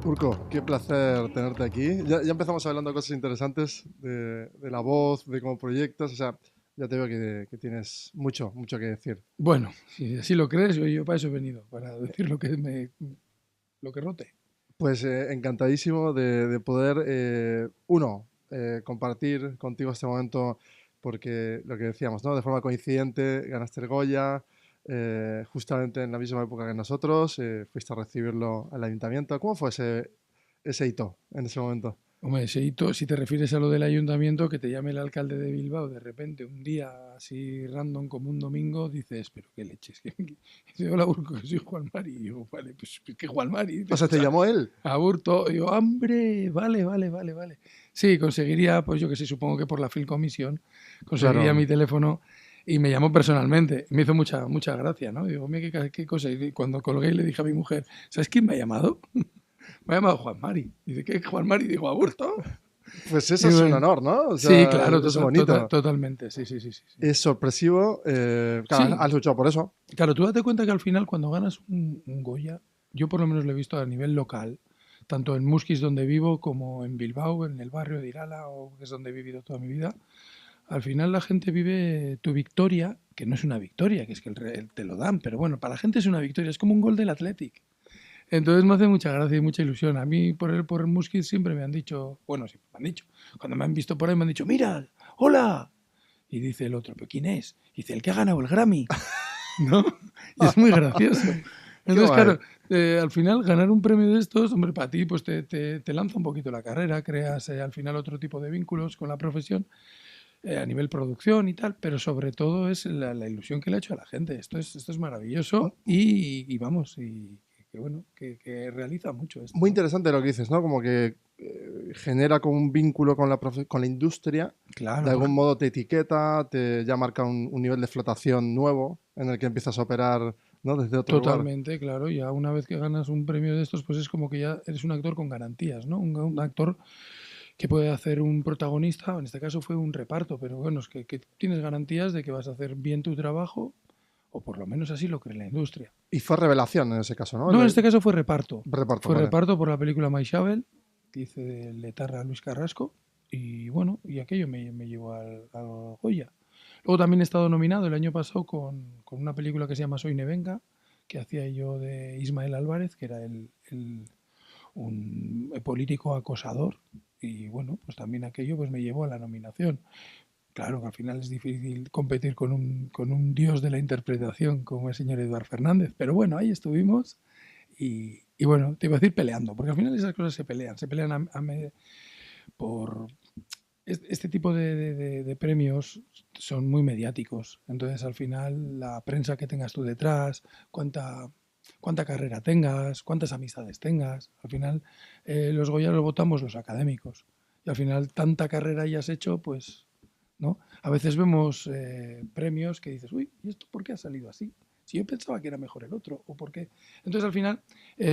Urko, qué placer tenerte aquí. Ya empezamos hablando de cosas interesantes, de la voz, de cómo proyectas, o sea, ya te veo que tienes mucho que decir. Bueno, si así lo crees, yo para eso he venido, para decir lo que rote. Pues encantadísimo de poder, compartir contigo este momento, porque lo que decíamos, ¿no? De forma coincidente, ganaste el Goya, justamente en la misma época que nosotros, fuiste a recibirlo al ayuntamiento. ¿Cómo fue ese hito en ese momento? Hombre, ese hito, si te refieres a lo del ayuntamiento, que te llame el alcalde de Bilbao de repente, un día así random como un domingo, dices, pero qué leches. Dice, hola, Urco, que soy Juan Mari. Y yo, vale, pues ¿qué Juan Mari? O Dice, sea, o ¿te sea, llamó él? Aburto. Y yo, hombre, vale. Sí, conseguiría, pues yo que sé, supongo que por la Film Commission, conseguiría Claro. mi teléfono y me llamó personalmente. Me hizo mucha gracia, ¿no? Digo, mira, qué cosa. Y cuando colgué le dije a mi mujer, ¿sabes quién me ha llamado? Me ha llamado Juan Mari. Dice, ¿qué Juan Mari? Digo, Aburto. Pues eso Y es un bueno, honor, ¿no? O sí, sea, claro, es bonito. totalmente. Sí. Es sorpresivo. Claro, Sí, has luchado por eso. claro, tú date cuenta que al final cuando ganas un Goya, yo por lo menos lo he visto a nivel local, tanto en Muskis donde vivo como en Bilbao, en el barrio de Irala, o que es donde he vivido toda mi vida, al final la gente vive tu victoria, que no es una victoria, que es que te lo dan, pero bueno, para la gente es una victoria, es como un gol del Athletic. Entonces me hace mucha gracia y mucha ilusión. A mí por el Muskis siempre me han dicho, bueno, sí, me han dicho, cuando me han visto por ahí me han dicho, mira, hola. Y dice el otro, ¿pero quién es? Y dice, el que ha ganado el Grammy, ¿no? Y es muy gracioso. Qué Entonces, guay. claro, al final ganar un premio de estos, hombre, para ti pues te lanza un poquito la carrera, creas al final otro tipo de vínculos con la profesión a nivel producción y tal, pero sobre todo es la ilusión que le ha hecho a la gente. Esto es maravilloso y vamos, y que bueno, que realiza mucho esto, Muy ¿no? interesante lo que dices, ¿no? Como que genera como un vínculo con con la industria. De Claro, algún porque modo te etiqueta, te ya marca un nivel de flotación nuevo en el que empiezas a operar, ¿no? Desde otro lugar. totalmente, claro, ya una vez que ganas un premio de estos, pues es como que ya eres un actor con garantías, ¿no? Un actor que puede hacer un protagonista, en este caso fue un reparto, pero bueno, es que tienes garantías de que vas a hacer bien tu trabajo, o por lo menos así lo cree la industria. Y fue revelación en ese caso, ¿no? No, en este caso fue reparto. Reparto, Fue vale. reparto por la película My Shovel, que hice de Letarra Luis Carrasco, y bueno, y aquello me llevó al Goya. Luego también he estado nominado el año pasado con una película que se llama Soy Nevenga, que hacía yo de Ismael Álvarez, que era un político acosador. Y bueno, pues también aquello pues me llevó a la nominación. Claro que al final es difícil competir con un dios de la interpretación como el señor Eduard Fernández, pero bueno, ahí estuvimos y bueno, te iba a decir peleando, porque al final esas cosas se pelean por... Este tipo de premios son muy mediáticos, entonces al final la prensa que tengas tú detrás, cuánta carrera tengas, cuántas amistades tengas, al final los Goya los votamos los académicos y al final tanta carrera hayas hecho, pues ¿no? A veces vemos premios que dices, uy, ¿y esto por qué ha salido así? Si yo pensaba que era mejor el otro, ¿o por qué? Entonces, al final,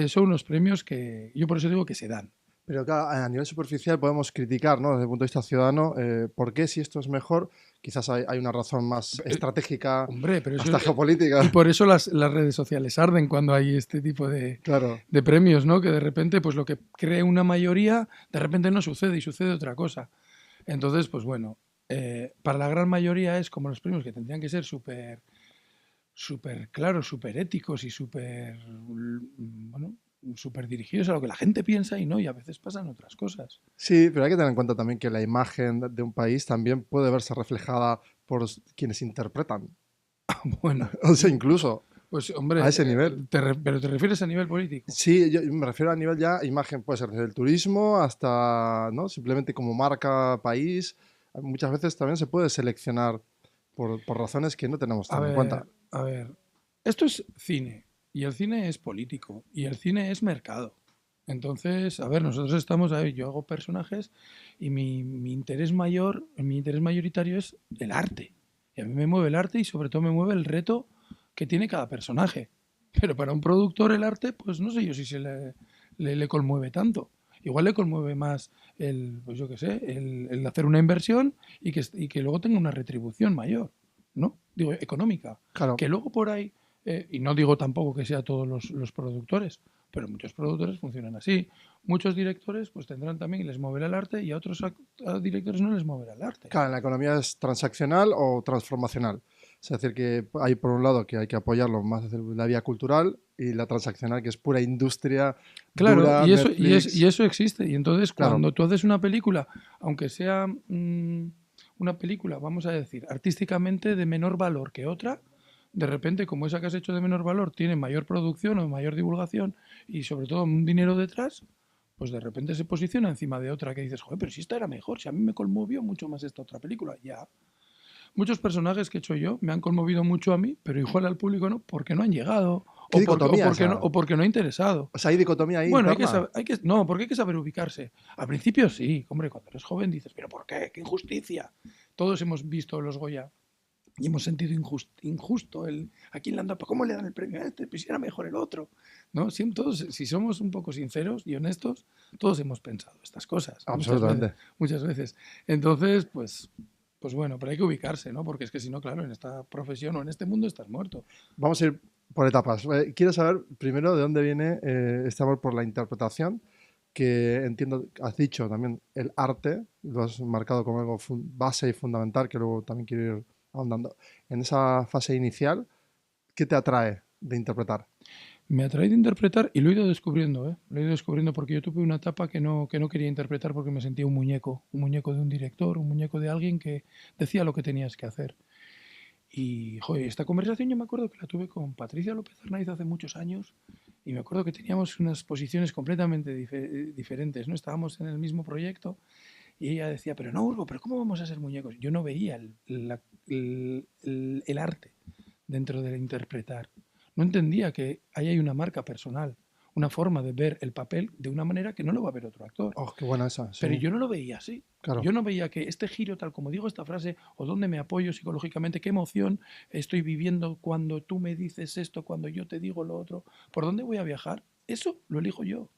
son unos premios que yo por eso digo que se dan. Pero claro, a nivel superficial podemos criticar, ¿no? Desde el punto de vista ciudadano, ¿por qué si esto es mejor? Quizás hay una razón más estratégica, Hombre, pero eso... hasta y geopolítica. por eso las redes sociales arden cuando hay este tipo Claro. de premios, ¿no? Que de repente, pues lo que cree una mayoría, de repente no sucede y sucede otra cosa. Entonces, pues bueno, para la gran mayoría es como los premios que tendrían que ser súper claros, súper éticos y bueno, súper dirigidos a lo que la gente piensa y no, y a veces pasan otras cosas. Sí, pero hay que tener en cuenta también que la imagen de un país también puede verse reflejada por quienes interpretan. Bueno, O sea, incluso pues a hombre, ese nivel. pero te refieres a nivel político. Sí, yo me refiero a nivel ya imagen, puede ser desde el turismo hasta, ¿no? Simplemente como marca país. Muchas veces también se puede seleccionar por razones que no tenemos tan en cuenta. A ver, esto es cine y el cine es político y el cine es mercado. Entonces, a ver, nosotros estamos ahí, yo hago personajes y mi interés mayoritario es el arte. Y a mí me mueve el arte y sobre todo me mueve el reto que tiene cada personaje. Pero para un productor el arte, pues no sé yo si le conmueve tanto. Igual le conmueve más pues yo qué sé, el hacer una inversión y que luego tenga una retribución mayor, ¿no? Digo, económica. Claro, Que luego por ahí Y no digo tampoco que sea todos los productores, pero muchos productores funcionan así. Muchos directores pues tendrán también, les moverá el arte y a otros a directores no les moverá el arte. Claro, la economía es transaccional o transformacional. Es decir, que hay por un lado que hay que apoyarlo más desde la vía cultural y la transaccional, que es pura industria Claro, dura, y Netflix. eso existe. Y entonces Claro, cuando tú haces una película, aunque sea una película, vamos a decir, artísticamente de menor valor que otra, de repente, como esa que has hecho de menor valor tiene mayor producción o mayor divulgación y sobre todo un dinero detrás, pues de repente se posiciona encima de otra que dices, joder, pero si esta era mejor, si a mí me conmovió mucho más esta otra película, ya. Muchos personajes que he hecho yo me han conmovido mucho a mí, pero igual al público no, porque no han llegado ¿qué dicotomía esa? o porque no ha interesado. O sea, hay dicotomía ahí Bueno, interna. no, porque hay que saber ubicarse. Al principio sí, hombre, cuando eres joven dices, pero ¿por qué? ¡Qué injusticia! Todos hemos visto los Goya y hemos sentido injusto el a quién le han dado, ¿cómo le dan el premio a este? Pues si era mejor el otro. ¿No? Todos, si somos un poco sinceros y honestos, todos hemos pensado estas cosas muchas veces, Absolutamente. muchas veces. Entonces, pues bueno, pero hay que ubicarse, ¿no? Porque es que si no, claro, en esta profesión o en este mundo estás muerto. Vamos a ir por etapas. Quiero saber primero de dónde viene este amor por la interpretación, que entiendo, has dicho también el arte, lo has marcado como algo base y fundamental, que luego también quiero ir ahondando. En esa fase inicial, ¿qué te atrae de interpretar? Me atrae de interpretar y lo he ido descubriendo, ¿eh? Lo he ido descubriendo porque yo tuve una etapa que no quería interpretar porque me sentía un muñeco de un director, un muñeco de alguien que decía lo que tenías que hacer. Y, joder, esta conversación yo me acuerdo que la tuve con Patricia López Arnaiz hace muchos años y me acuerdo que teníamos unas posiciones completamente diferentes, ¿no? Estábamos en el mismo proyecto y ella decía, pero no, Urgo, pero ¿cómo vamos a ser muñecos? Yo no veía el arte dentro del interpretar. No entendía que ahí hay una marca personal, una forma de ver el papel de una manera que no lo va a ver otro actor. Oh, qué buena esa, Pero sí, yo no lo veía así. claro. Yo no veía que este giro, tal como digo esta frase, o dónde me apoyo psicológicamente, qué emoción estoy viviendo cuando tú me dices esto, cuando yo te digo lo otro, por dónde voy a viajar, eso lo elijo yo.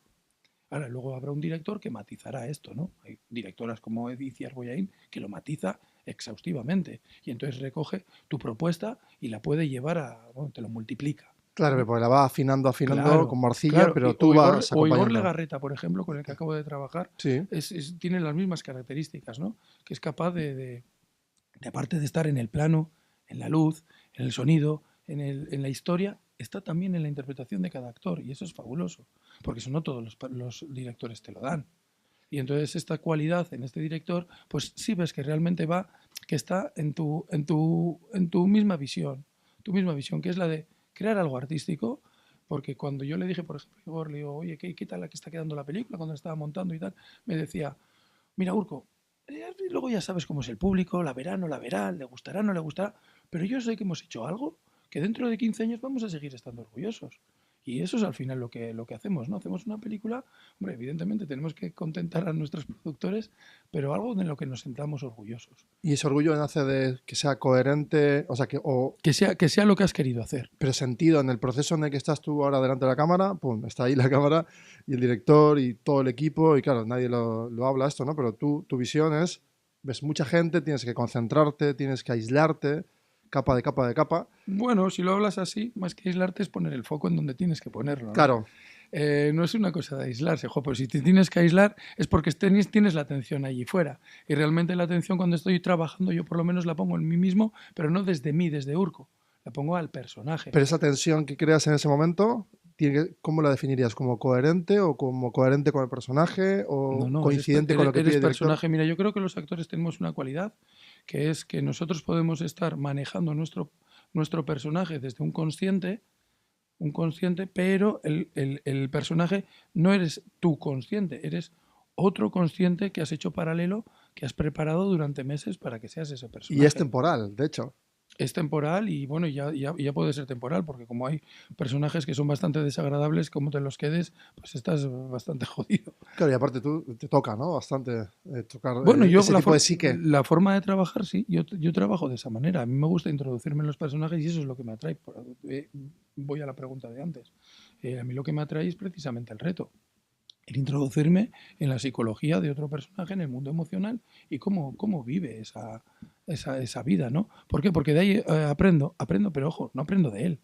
Ahora, luego habrá un director que matizará esto, ¿no? Hay directoras como Edith Boyain que lo matiza exhaustivamente y entonces recoge tu propuesta y la puede llevar a, bueno, te lo multiplica, Claro, ¿no? porque la va afinando, afinando Claro, como arcilla, claro. pero tú vas O Igor acompañando. Legarreta, por ejemplo, con el que acabo de trabajar, Sí, tiene las mismas características, ¿no? Que es capaz de, aparte de estar en el plano, en la luz, en el sonido, en la historia, está también en la interpretación de cada actor. Y eso es fabuloso, porque eso no todos los directores te lo dan. Y entonces esta cualidad en este director, pues sí ves que realmente va, que está en tu misma visión, que es la de crear algo artístico, porque cuando yo le dije, por ejemplo, a Igor, le digo, oye, ¿qué tal aquí está quedando la película? Cuando la estaba montando y tal, me decía, mira, Urco, luego ya sabes cómo es el público, la verá, no la verá, le gustará, no le gustará, pero yo sé que hemos hecho algo que dentro de 15 años vamos a seguir estando orgullosos. Y eso es al final lo que hacemos, ¿no? Hacemos una película, hombre, evidentemente tenemos que contentar a nuestros productores, pero algo de lo que nos sentamos orgullosos. y ese orgullo nace de que sea coherente, o sea, o Que sea lo que has querido hacer. pero sentido en el proceso en el que estás tú ahora delante de la cámara, pum, está ahí la cámara y el director y todo el equipo, y claro, nadie lo habla esto, ¿no? Pero tú, tu visión es, ves mucha gente, tienes que concentrarte, tienes que aislarte, capa de capa de capa. Bueno, si lo hablas así, más que aislarte es poner el foco en donde tienes que ponerlo, ¿no? Claro, No es una cosa de aislarse, jo, pues si te tienes que aislar es porque tienes la atención allí fuera. Y realmente la atención cuando estoy trabajando yo por lo menos la pongo en mí mismo, pero no desde mí, desde Urco. La pongo al personaje. pero esa tensión que creas en ese momento, ¿cómo la definirías? ¿Como coherente o como coherente con el personaje No, o no, coincidente con lo que pide eres el director? personaje. Mira, yo creo que los actores tenemos una cualidad, que es que nosotros podemos estar manejando nuestro personaje desde un consciente, pero el personaje no eres tú consciente, eres otro consciente que has hecho paralelo, que has preparado durante meses para que seas ese Y es personaje. temporal, de hecho. Es temporal y bueno, ya puede ser temporal, porque como hay personajes que son bastante desagradables, como te los quedes, pues estás bastante jodido. Claro, y aparte tú te toca, ¿no? Bastante tocar Bueno, ese tipo de psique. la forma de trabajar, sí, yo trabajo de esa manera. A mí me gusta introducirme en los personajes y eso es lo que me atrae. Voy a la pregunta de antes. A mí lo que me atrae es precisamente el reto. El introducirme en la psicología de otro personaje, en el mundo emocional y cómo vive esa vida, ¿no? ¿Por qué? Porque de ahí aprendo, pero ojo, no aprendo de él.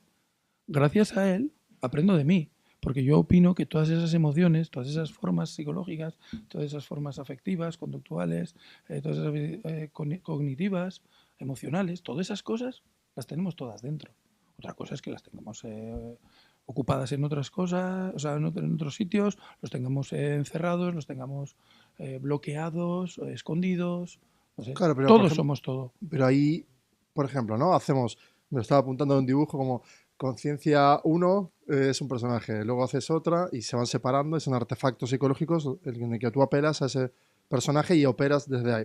gracias a él, aprendo de mí. Porque yo opino que todas esas emociones, todas esas formas psicológicas, todas esas formas afectivas, conductuales, todas esas cognitivas, emocionales, todas esas cosas las tenemos todas dentro. Otra cosa es que las tengamos ocupadas en otras cosas, o sea, en otros sitios, los tengamos encerrados, los tengamos bloqueados, escondidos, no sé. Claro, pero por Todos ejemplo, somos todo. pero ahí, por ejemplo, ¿no? Me lo estaba apuntando en un dibujo como conciencia uno es un personaje, luego haces otra y se van separando, y son artefactos psicológicos en el que tú apelas a ese personaje y operas desde ahí.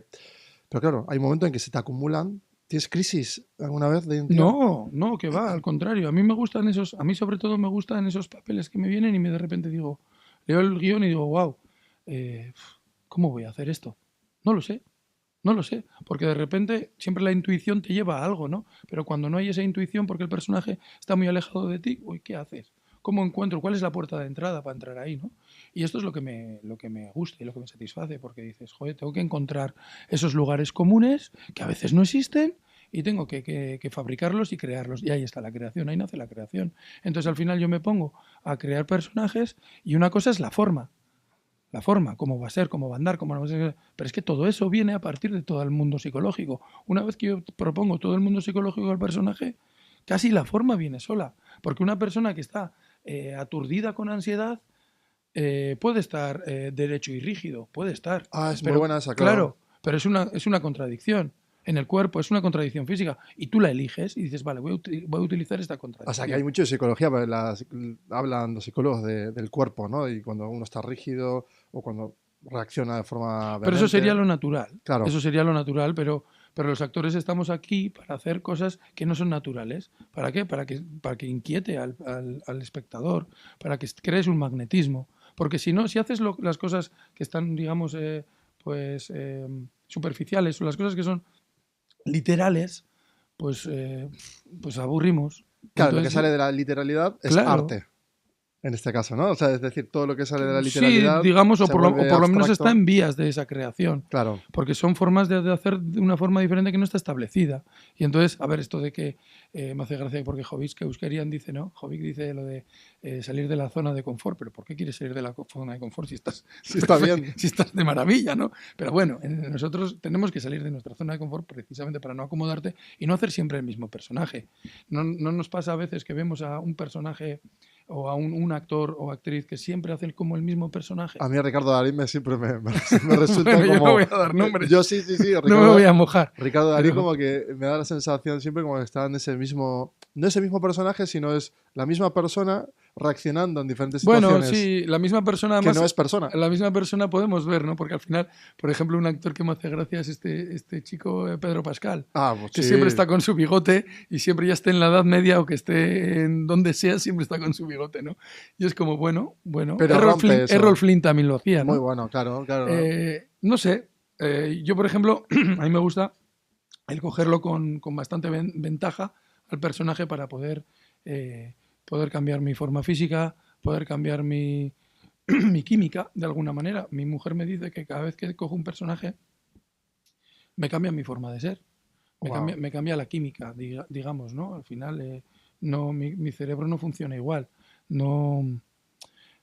Pero claro, hay un momento en que se te acumulan. ¿Tienes crisis alguna vez de identidad? No, no, que va, al contrario. A mí me gustan esos, a mí sobre todo me gustan esos papeles que me vienen y me de repente digo, leo el guión y digo, wow, ¿cómo voy a hacer esto? No lo sé, no lo sé, porque de repente siempre la intuición te lleva a algo, ¿no? Pero cuando no hay esa intuición porque el personaje está muy alejado de ti, uy, ¿qué haces? ¿Cómo encuentro? ¿Cuál es la puerta de entrada para entrar ahí, ¿no? Y esto es lo que me gusta y lo que me satisface, porque dices, joder, tengo que encontrar esos lugares comunes que a veces no existen y tengo que fabricarlos y crearlos. Y ahí está la creación, ahí nace la creación. Entonces al final yo me pongo a crear personajes y una cosa es la forma, cómo va a ser, cómo va a andar, cómo no va a ser. Pero es que todo eso viene a partir de todo el mundo psicológico. Una vez que yo propongo todo el mundo psicológico del personaje, casi la forma viene sola. Porque una persona que está aturdida con ansiedad puede estar derecho y rígido, puede estar. Ah, es muy Pero, buena esa, claro. claro, pero es una contradicción. En el cuerpo es una contradicción física. Y tú la eliges y dices, vale, voy a utilizar esta O sea, que hay contradicción. mucho de psicología, pero hablan los psicólogos del cuerpo, ¿no? Y cuando uno está rígido o cuando reacciona de forma Pero eso sería vehemente. lo natural. Claro. Eso sería lo natural, pero los actores estamos aquí para hacer cosas que no son naturales. ¿Para qué? Para que inquiete al espectador, para que crees un magnetismo. Porque si no, si haces las cosas que están, digamos, pues superficiales o las cosas que son literales, pues, pues aburrimos. Claro, lo que Entonces, sale de la literalidad es claro, arte, en este caso, ¿no? O sea, es decir, todo lo que sale de la sí, literalidad digamos, se o vuelve por lo menos está abstracto. en vías de esa creación, Claro. porque son formas de hacer de una forma diferente que no está establecida. Y entonces, a ver, esto de que me hace gracia porque Jovic, que Euskerian dice, ¿no? Jovic dice lo de salir de la zona de confort, pero ¿por qué quieres salir de la zona de confort si estás, Sí, está bien. si estás de maravilla, ¿no? Pero bueno, nosotros tenemos que salir de nuestra zona de confort precisamente para no acomodarte y no hacer siempre el mismo personaje. No nos pasa a veces que vemos a un personaje o a un actor o actriz que siempre hacen como el mismo personaje. A mí Ricardo Darín siempre me resulta Bueno, yo no como... voy a dar nombres, Yo sí, sí, sí, no me voy a mojar, Ricardo Darín pero como que me da la sensación siempre como que está en ese mismo... No ese mismo personaje, sino es la misma persona reaccionando en diferentes bueno, situaciones sí, la misma persona, que no además, es persona. la misma persona podemos ver, ¿no? Porque al final, por ejemplo, un actor que me hace gracia es este chico Pedro Pascal, Ah, pues que siempre sí. está con su bigote y siempre ya esté en la Edad Media o que esté en donde sea, siempre está con su bigote, ¿no? Y es como, bueno, Pero rompe Errol eso. Flynn también lo hacía, Muy ¿no? bueno, claro, claro. No sé, yo por ejemplo, a mí me gusta el cogerlo con bastante ventaja al personaje para eh, poder cambiar mi forma física, poder cambiar mi química de alguna manera. Mi mujer me dice que cada vez que cojo un personaje me cambia mi forma de ser, Wow. me cambia la química, digamos, ¿no? Al final no, mi cerebro no funciona igual, no,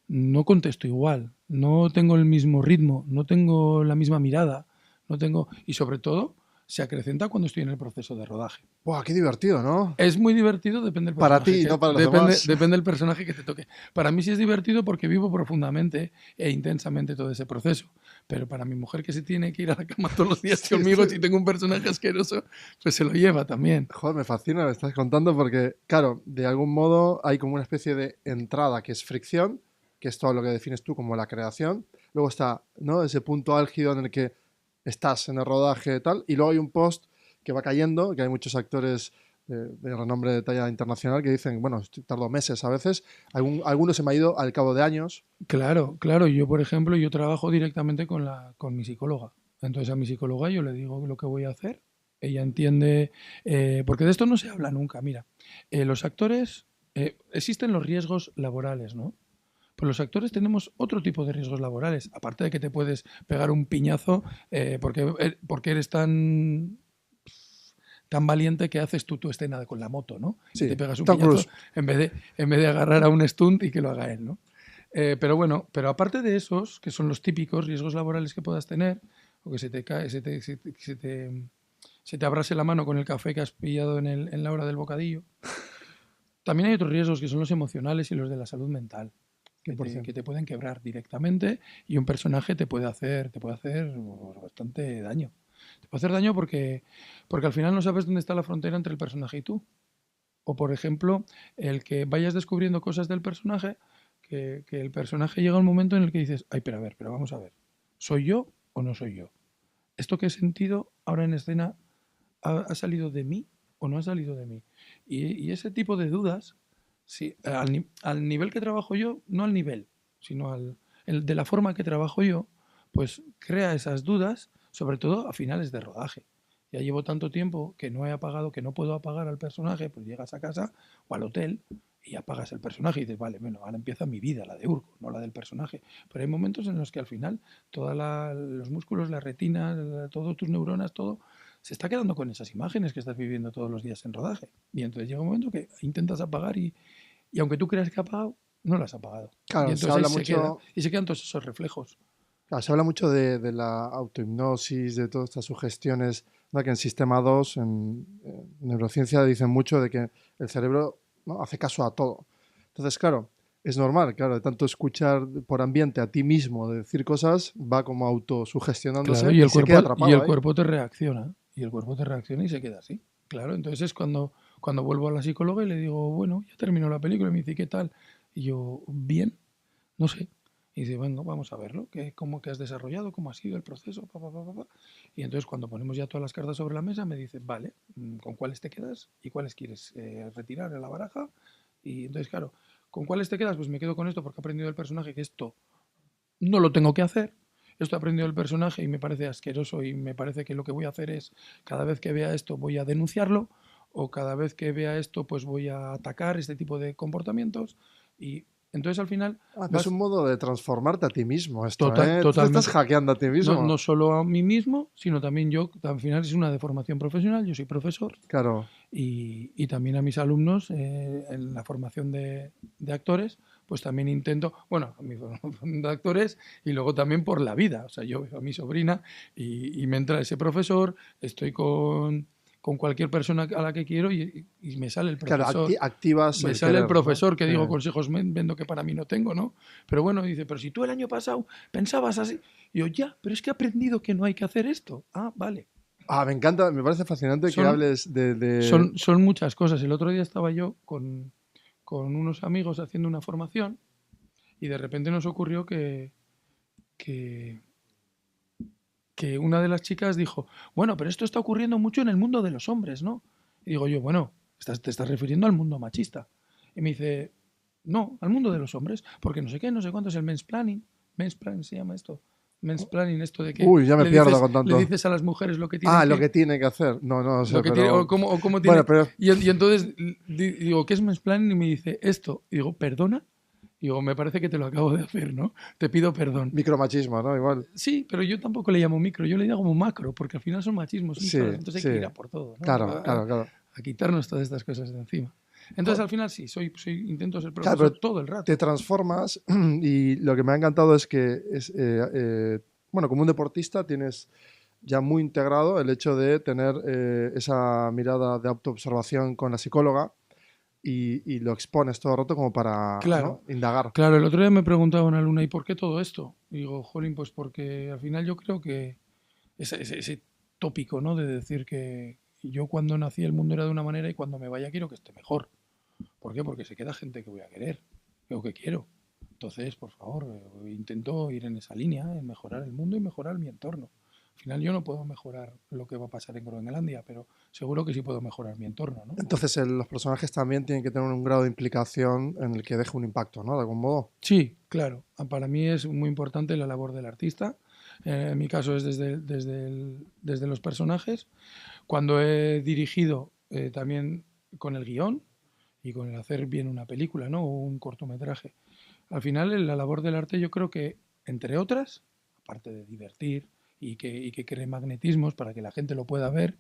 no contesto igual, no tengo el mismo ritmo, no tengo la misma mirada, no tengo y sobre todo se acrecenta cuando estoy en el proceso de rodaje. Wow, qué divertido, ¿no? Es muy divertido, depende del Para personaje ti, no que para los demás. depende del personaje que te toque. Para mí sí es divertido porque vivo profundamente e intensamente todo ese proceso. Pero para mi mujer que se tiene que ir a la cama todos los días Sí, conmigo, sí. si tengo un personaje asqueroso, pues se lo lleva también. Joder, me fascina lo que estás contando porque, claro, de algún modo hay como una especie de entrada que es fricción, que es todo lo que defines tú como la creación. Luego está, ¿no? Ese punto álgido en el que estás en el rodaje y tal. Y luego hay un post que va cayendo, que hay muchos actores de renombre de talla internacional que dicen, bueno, tardo meses a veces. Algunos se me ha ido al cabo de años. Claro, claro. Yo, por ejemplo, yo trabajo directamente con mi psicóloga. Entonces a mi psicóloga yo le digo lo que voy a hacer. Ella entiende, porque de esto no se habla nunca. Mira, los actores, existen los riesgos laborales, ¿no? Pues los actores tenemos otro tipo de riesgos laborales, aparte de que te puedes pegar un piñazo porque eres tan valiente que haces tú tu escena con la moto, ¿no? Sí, Y te pegas un Tom piñazo Cruise. en vez de agarrar a un stunt y que lo haga él, ¿no? Pero bueno, pero aparte de esos, que son los típicos riesgos laborales que puedas tener, o que se te cae, se te abrase la mano con el café que has pillado en la hora del bocadillo, también hay otros riesgos que son los emocionales y los de la salud mental, que 100%. te pueden quebrar directamente y un personaje te puede hacer bastante daño. Te puede hacer daño porque al final no sabes dónde está la frontera entre el personaje y tú. O, por ejemplo, el que vayas descubriendo cosas del personaje, que el personaje llega un momento en el que dices, ay, pero a ver, pero vamos a ver, ¿soy yo o no soy yo? ¿Esto que he sentido ahora en escena ha salido de mí o no ha salido de mí? Y ese tipo de dudas, sí, al nivel que trabajo yo, no al nivel, sino de la forma que trabajo yo, pues crea esas dudas, sobre todo a finales de rodaje. Ya llevo tanto tiempo que no he apagado, que no puedo apagar al personaje, pues llegas a casa o al hotel y apagas el personaje y dices, vale, bueno, ahora empieza mi vida, la de Urco, no la del personaje. Pero hay momentos en los que al final todos los músculos, la retina, todas tus neuronas, todo, se está quedando con esas imágenes que estás viviendo todos los días en rodaje. Y entonces llega un momento que intentas apagar y aunque tú creas que ha apagado, no lo has apagado. Y Claro, se entonces ahí habla se queda. mucho, Y se quedan todos esos reflejos. claro, se habla mucho de la autohipnosis, de todas estas sugestiones, ¿no? Que en Sistema 2, en neurociencia, dicen mucho de que el cerebro, ¿no? hace caso a todo. Entonces, claro, es normal, claro, de tanto escuchar por ambiente a ti mismo de decir cosas, va como Claro, autosugestionándose y se queda y atrapado el ahí. cuerpo te reacciona. Y el cuerpo te reacciona y se queda así. Claro, entonces es cuando vuelvo a la psicóloga y le digo, bueno, ya terminó la película. Y me dice, ¿qué tal? Y yo, bien, no sé. Y dice, bueno, vamos a verlo. ¿Cómo que has desarrollado? ¿Cómo ha sido el proceso? Pa, pa, pa, pa, pa. Y entonces cuando ponemos ya todas las cartas sobre la mesa, me dice, vale, ¿con cuáles te quedas? ¿Y cuáles quieres retirar en la baraja? Y entonces, claro, ¿con cuáles te quedas? Pues me quedo con esto porque he aprendido del personaje que esto no lo tengo que hacer. Esto he aprendido del personaje y me parece asqueroso y me parece que lo que voy a hacer es, cada vez que vea esto voy a denunciarlo o cada vez que vea esto pues voy a atacar este tipo de comportamientos y entonces al final Ah, pero es un vas modo de transformarte a ti mismo esto, ¿eh? Tú te estás totalmente, hackeando a ti no, mismo. no solo a mí mismo, sino también yo, al final es una deformación profesional, yo soy profesor Claro, y también a mis alumnos en la formación de actores, pues también intento, bueno, a mi formación de actores y luego también por la vida. O sea, yo veo a mi sobrina y me entra ese profesor, estoy con cualquier persona a la que quiero y me sale el claro, profesor. activas Me el sale el querer, ¿no? profesor que digo consejos vendo que para mí no tengo, ¿no? Pero bueno, dice, pero si tú el año pasado pensabas así. Y yo, ya, pero es que he aprendido que no hay que hacer esto. Ah, vale. Ah, me encanta, me parece fascinante que Son, hables son muchas cosas. El otro día estaba yo con unos amigos haciendo una formación y de repente nos ocurrió que, que una de las chicas dijo, bueno, pero esto está ocurriendo mucho en el mundo de los hombres, ¿no? Y digo yo, bueno, te estás refiriendo al mundo machista. Y me dice, no, al mundo de los hombres, porque no sé qué, no sé cuánto es el mansplaining. Mansplaining se llama esto. Mansplaining, esto de que Uy, ya me pierdo con le tanto. dices a las mujeres lo que tienen Ah, lo que, que tiene que hacer. No, no lo lo sé, que tiene, pero... o cómo Bueno, tiene. pero Y entonces digo, ¿qué es mansplaining? Y me dice, esto. Y digo, ¿perdona? Y digo, me parece que te lo acabo de hacer, ¿no? Te pido perdón. micromachismo, ¿no? Igual. Sí, pero yo tampoco le llamo micro, yo le llamo macro, porque al final son machismos, son Sí, cosas, entonces hay sí. que ir a por todo, ¿no? Claro, claro, claro. A quitarnos todas estas cosas de encima. Entonces Jo, al final sí, intento ser claro, profesor pero todo el te rato. transformas y lo que me ha encantado es que bueno, como un deportista tienes ya muy integrado el hecho de tener esa mirada de autoobservación con la psicóloga y lo expones todo el rato como para, Claro, ¿no? Indagar. claro, el otro día me preguntaba una alumna, ¿y por qué todo esto? Y digo, jolín, pues porque al final yo creo que ese tópico, ¿no? De decir que yo cuando nací el mundo era de una manera y cuando me vaya quiero que esté mejor. ¿Por qué? Porque se queda gente que voy a querer o que quiero. Entonces, por favor, intento ir en esa línea, en mejorar el mundo y mejorar mi entorno. Al final yo no puedo mejorar lo que va a pasar en Groenlandia, pero seguro que sí puedo mejorar mi entorno, ¿no? Entonces los personajes también tienen que tener un grado de implicación en el que deje un impacto, ¿no? De algún modo. Sí, claro. Para mí es muy importante la labor del artista. En mi caso es desde los personajes. Cuando he dirigido también con el guión y con el hacer bien una película, ¿no? O un cortometraje. Al final, la labor del arte yo creo que, entre otras, aparte de divertir y que cree magnetismos para que la gente lo pueda ver,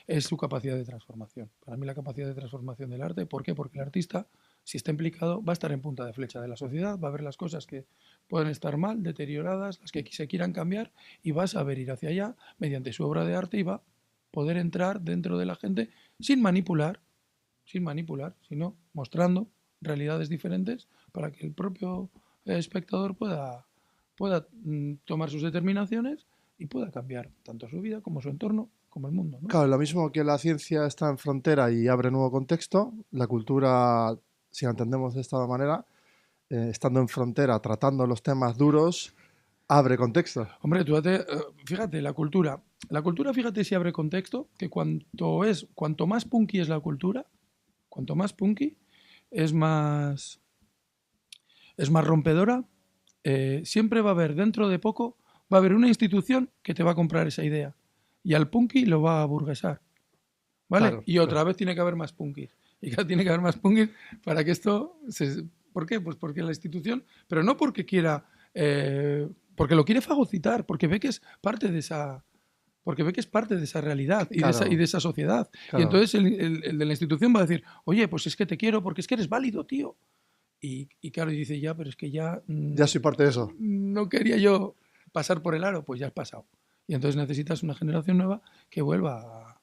es su capacidad de transformación. Para mí la capacidad de transformación del arte, ¿por qué? Porque el artista, si está implicado, va a estar en punta de flecha de la sociedad, va a ver las cosas que pueden estar mal, deterioradas, las que se quieran cambiar, y va a saber ir hacia allá mediante su obra de arte y va a poder entrar dentro de la gente sin manipular, sino mostrando realidades diferentes para que el propio espectador pueda tomar sus determinaciones y pueda cambiar tanto su vida como su entorno como el mundo, ¿no? Claro, lo mismo que la ciencia está en frontera y abre nuevo contexto, la cultura, si la entendemos de esta manera, estando en frontera, tratando los temas duros, abre contexto. Hombre, fíjate, la cultura, fíjate si abre contexto, que cuanto más punky es la cultura, cuanto más punky, es más, es más rompedora. Siempre va a haber, dentro de poco, va a haber una institución que te va a comprar esa idea. Y al punky lo va a burguesar. ¿Vale? Claro, Y claro. otra vez tiene que haber más punkis. Y claro, tiene que haber más punkis para que esto ¿Por qué? Pues porque la institución, pero no porque quiera, porque lo quiere fagocitar, porque ve que es parte de esa, porque ve que es parte de esa realidad y Claro, de esa sociedad. Y claro. entonces el de la institución va a decir, oye, pues es que te quiero porque es que eres válido, tío. Y claro, y dice, ya, pero es que ya Ya soy parte de eso. no quería yo pasar por el aro, pues ya has pasado. Y entonces necesitas una generación nueva que vuelva a...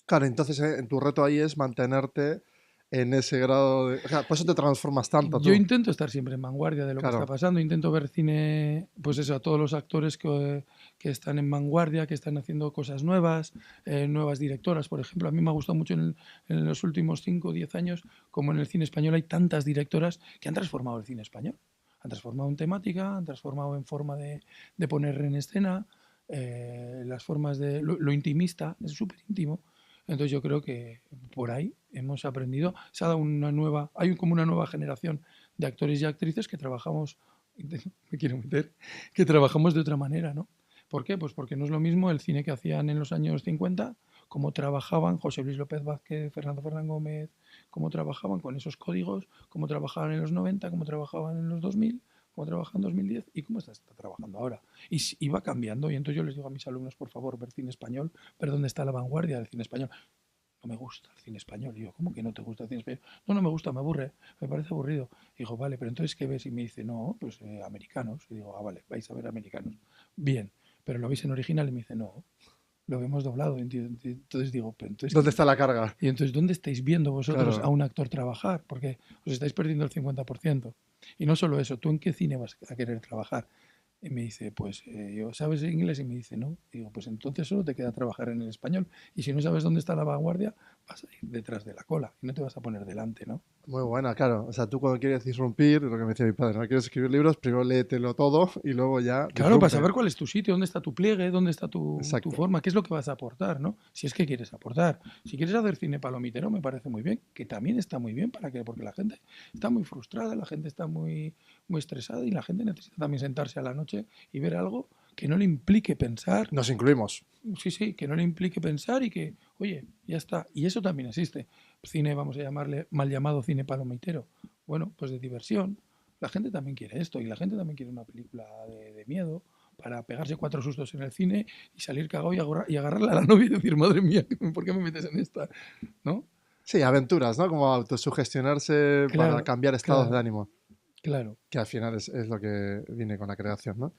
Claro, entonces en tu reto ahí es mantenerte en ese grado de... O sea, por eso te transformas tanto Yo tú. intento estar siempre en vanguardia de lo que está Claro, pasando, intento ver cine, pues eso, a todos los actores que están en vanguardia, que están haciendo cosas nuevas, nuevas directoras, por ejemplo. A mí me ha gustado mucho en los últimos 5 o 10 años, como en el cine español hay tantas directoras que han transformado el cine español. Han transformado en temática, han transformado en forma de poner en escena, las formas de lo intimista, es súper íntimo. Entonces yo creo que por ahí hemos aprendido, se ha dado hay como una nueva generación de actores y actrices que trabajamos, me quiero meter, que trabajamos de otra manera, ¿no? ¿Por qué? Pues porque no es lo mismo el cine que hacían en los años 50, cómo trabajaban José Luis López Vázquez, Fernando Fernán Gómez, cómo trabajaban con esos códigos, cómo trabajaban en los 90, cómo trabajaban en los 2000, cómo trabajaban en 2010 y cómo está trabajando ahora. Y va cambiando y entonces yo les digo a mis alumnos, por favor, ver cine español, ver dónde está la vanguardia del cine español. No me gusta el cine español. Y yo, ¿cómo que no te gusta el cine español? No, no me gusta, me aburre, me parece aburrido. Y digo, vale, pero entonces, ¿qué ves? Y me dice, no, pues americanos. Y digo, ah, vale, vais a ver americanos. Bien, pero lo veis en original. Y me dice, no, lo vemos doblado. Entonces digo, pero entonces, ¿dónde está la carga? y entonces, ¿dónde estáis viendo vosotros a Claro. un actor trabajar? Porque os estáis perdiendo el 50%. Y no solo eso, ¿tú en qué cine vas a querer trabajar? Y me dice, pues yo, ¿sabes inglés? Y me dice, no. Digo, pues entonces solo te queda trabajar en el español. Y si no sabes dónde está la vanguardia, vas a ir detrás de la cola y no te vas a poner delante, ¿no? Muy buena, claro. O sea, tú cuando quieres disrumpir, lo que me decía mi padre, no quieres escribir libros, primero léetelo todo y luego ya Claro, para disrumpe. saber cuál es tu sitio, dónde está tu pliegue, dónde está tu Exacto. forma, qué es lo que vas a aportar, ¿no? Si es que quieres aportar. Si quieres hacer cine palomitero, me parece muy bien, que también está muy bien, porque la gente está muy frustrada, la gente está muy estresada y la gente necesita también sentarse a la noche y ver algo que no le implique pensar. Nos incluimos. Sí, sí, que no le implique pensar y que, oye, ya está. Y eso también existe. Cine, vamos a llamarle mal llamado cine palomitero. Bueno, pues de diversión. La gente también quiere esto y la gente también quiere una película de miedo para pegarse 4 sustos en el cine y salir cagado y agarrarle a la novia y decir, madre mía, ¿por qué me metes en esta? ¿No? Sí, aventuras, ¿no? Como autosugestionarse para Claro, cambiar estados de claro, ánimo, claro. que al final es lo que viene con la creación, ¿no?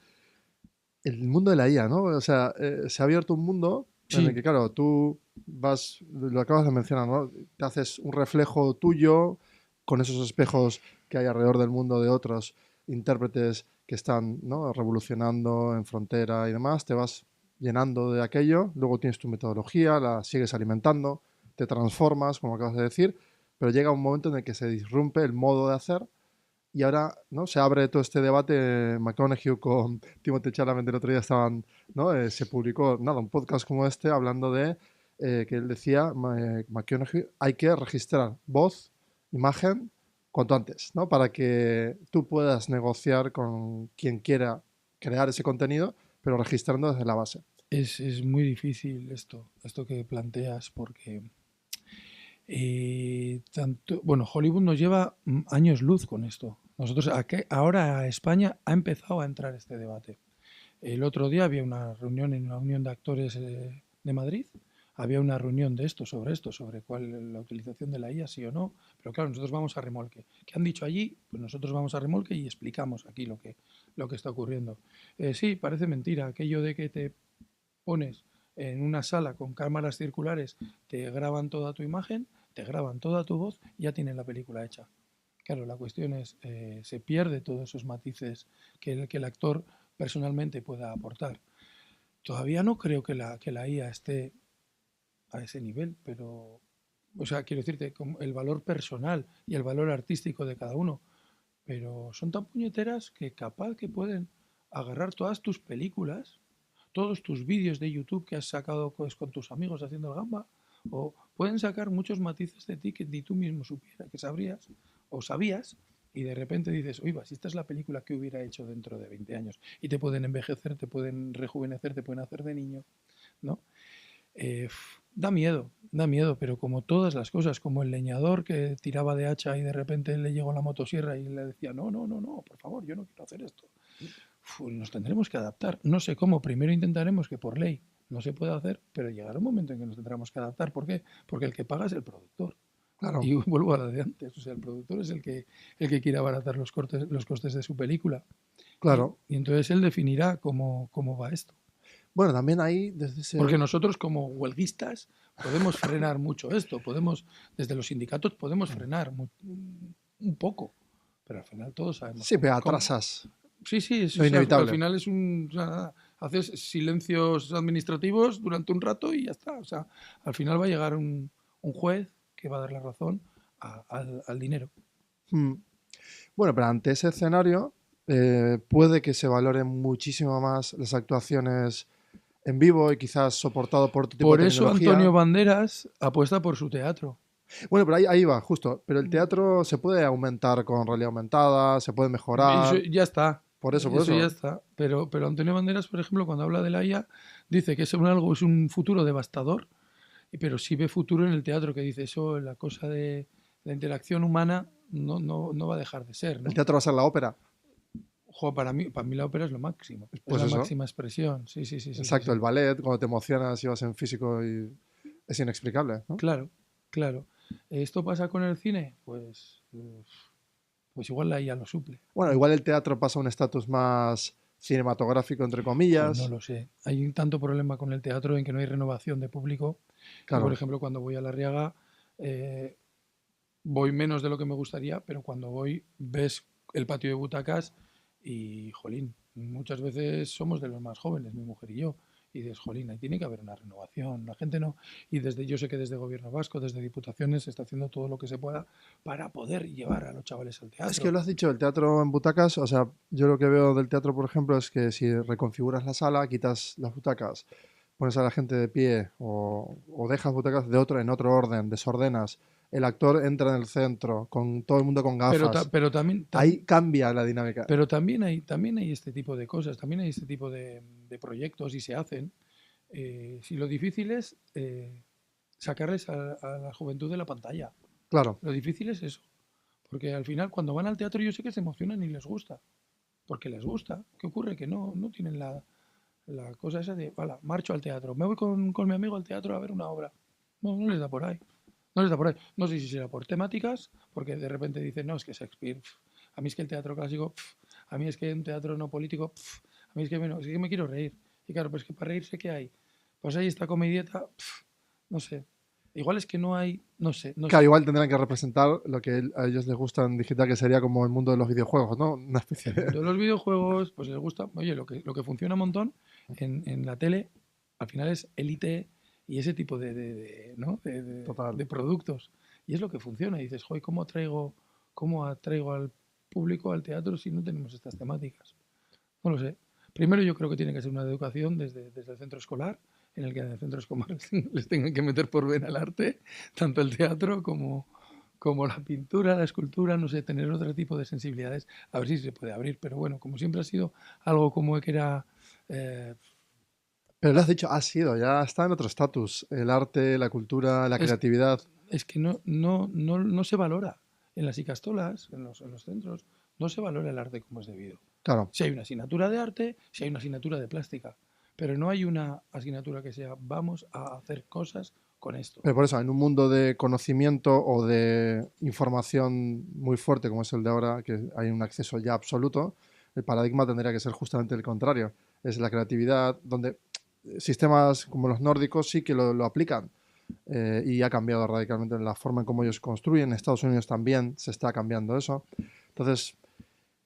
El mundo de la IA, ¿no? O sea, se ha abierto un mundo en el Sí, que, claro, tú vas, lo acabas de mencionar, ¿no? Te haces un reflejo tuyo con esos espejos que hay alrededor del mundo de otros intérpretes que están, ¿no? Revolucionando en frontera y demás, te vas llenando de aquello, luego tienes tu metodología, la sigues alimentando, te transformas, como acabas de decir, pero llega un momento en el que se disrumpe el modo de hacer y ahora, ¿no? Se abre todo este debate. McConaughey con Timothée Chalamet el otro día estaban, ¿no? Se publicó nada, un podcast como este hablando de que él decía, McConaughey, hay que registrar voz, imagen, cuanto antes, ¿no? Para que tú puedas negociar con quien quiera crear ese contenido, pero registrando desde la base. es muy difícil esto que planteas, porque bueno, Hollywood nos lleva años luz con esto. Nosotros, ahora España ha empezado a entrar este debate. El otro día había una reunión en la Unión de Actores de Madrid. Había una reunión de esto, sobre cuál la utilización de la IA, sí o no. Pero claro, nosotros vamos a remolque. ¿Qué han dicho allí? Pues nosotros vamos a remolque y explicamos aquí lo que está ocurriendo. Sí, parece mentira. Aquello de que te pones en una sala con cámaras circulares, te graban toda tu imagen, te graban toda tu voz y ya tienen la película hecha. Claro, la cuestión es, se pierde todos esos matices que el actor personalmente pueda aportar. Todavía no creo que la IA esté a ese nivel, pero, o sea, quiero decirte, el valor personal y el valor artístico de cada uno, pero son tan puñeteras que capaz que pueden agarrar todas tus películas, todos tus vídeos de YouTube que has sacado pues, con tus amigos haciendo el gamba, o pueden sacar muchos matices de ti que ni tú mismo supieras, que sabrías o sabías, y de repente dices, oiga, si esta es la película que hubiera hecho dentro de 20 años, y te pueden envejecer, te pueden rejuvenecer, te pueden hacer de niño, ¿no? Da miedo, pero como todas las cosas, como el leñador que tiraba de hacha y de repente le llegó la motosierra y le decía, no, no, no, no, por favor, yo no quiero hacer esto. Nos tendremos que adaptar. No sé cómo, primero intentaremos que por ley no se pueda hacer, pero llegará un momento en que nos tendremos que adaptar. ¿Por qué? Porque el que paga es el productor. Claro, Y vuelvo a lo de antes, o sea, el productor es el que quiere abaratar los costes de su película. Y, claro. y entonces él definirá cómo va esto. Bueno, también ahí, desde Porque ese... nosotros como huelguistas podemos frenar mucho esto, desde los sindicatos podemos frenar un poco, pero al final todos sabemos Sí, pero atrasas Sí, sí, lo al inevitable. final o sea, haces silencios administrativos durante un rato y ya está. O sea, al final va a llegar un juez que va a dar la razón al dinero. Mm. Bueno, pero ante ese escenario puede que se valoren muchísimo más las actuaciones en vivo y quizás soportado por otro tipo Por de eso Antonio tecnología. Banderas apuesta por su teatro. Bueno, pero ahí va, justo. Pero el teatro se puede aumentar con realidad aumentada, se puede Eso mejorar. ya está. Por eso, por Eso ya eso. está. Pero Antonio Banderas, por ejemplo, cuando habla de la IA, dice que es un futuro devastador, pero sí ve futuro en el teatro, que dice eso, la cosa de la interacción humana no va a dejar de ser, El ¿no? teatro va a ser la ópera. Ojo, para mí la ópera es lo máximo, es Pues la eso. máxima expresión, sí, sí, sí, sí, sí, Exacto, el sí. ballet, cuando te emocionas y vas en físico y es inexplicable, ¿no? Claro, claro. ¿Esto pasa con el cine? Pues igual la IA lo suple. Bueno, igual el teatro pasa a un estatus más cinematográfico, entre Pues no comillas. lo sé. Hay un tanto problema con el teatro en que no hay renovación de público, que por Claro. ejemplo cuando voy a La Riaga eh, voy menos de lo que me gustaría, pero cuando voy ves el patio de butacas y, jolín, muchas veces somos de los más jóvenes, mi mujer y yo, y dices, jolín, ahí tiene que haber una renovación, la gente no, y yo sé que desde Gobierno Vasco, desde Diputaciones, se está haciendo todo lo que se pueda para poder llevar a los chavales al Es que teatro. lo has dicho, el teatro en butacas, o sea, yo lo que veo del teatro, por ejemplo, es que si reconfiguras la sala, quitas las butacas, pones a la gente de pie o dejas butacas en otro orden, desordenas, el actor entra en el centro, con todo el mundo con Pero, gafas, pero también, ahí cambia la dinámica. pero también hay este tipo de cosas, también hay este tipo de proyectos y se hacen. Si lo difícil es sacarles a la juventud de la pantalla. Claro, Lo difícil es eso. Porque al final, cuando van al teatro, yo sé que se emocionan y les gusta. Porque les gusta. ¿Qué ocurre? Que no tienen la cosa esa de, vale, marcho al teatro. Me voy con mi amigo al teatro a ver una obra. No les da por ahí. No les da por ahí. No sé si será por temáticas, porque de repente dicen, no, es que Shakespeare. A mí es que el teatro clásico. A mí es que un teatro no político. A mí es que me quiero reír. Y claro, pues que para reírse, ¿qué hay? Pues ahí está comedieta. No sé. Igual es que no hay. No sé, no claro, sé. igual tendrán que representar lo que a ellos les gusta en digital, que sería como el mundo de los videojuegos, ¿no? Una especie El de... mundo de los videojuegos, pues les gusta. Oye, lo que funciona un montón en la tele, al final es Elite y ese tipo ¿no? Total. de productos. Y es lo que funciona. Y dices, joder, ¿cómo atraigo al público al teatro si no tenemos estas temáticas? No lo sé. Primero yo creo que tiene que ser una educación desde el centro escolar, en el que en el centro escolar les tengan que meter por vena el arte, tanto el teatro como la pintura, la escultura, no sé, tener otro tipo de sensibilidades, a ver si se puede abrir. Pero bueno, como siempre ha sido algo como que era... eh, Pero lo has dicho, ha sido, ya está en otro estatus. El arte, la cultura, la es, creatividad. es que no se valora. en las icastolas, en los centros, no se valora el arte como es debido. Claro. Si hay una asignatura de arte, si hay una asignatura de plástica, pero no hay una asignatura que sea vamos a hacer cosas con esto. Pero por eso, en un mundo de conocimiento o de información muy fuerte como es el de ahora, que hay un acceso ya absoluto, el paradigma tendría que ser justamente el contrario. Es la creatividad, donde sistemas como los nórdicos sí que lo aplican y ha cambiado radicalmente la forma en cómo ellos construyen. En Estados Unidos también se está cambiando eso. Entonces,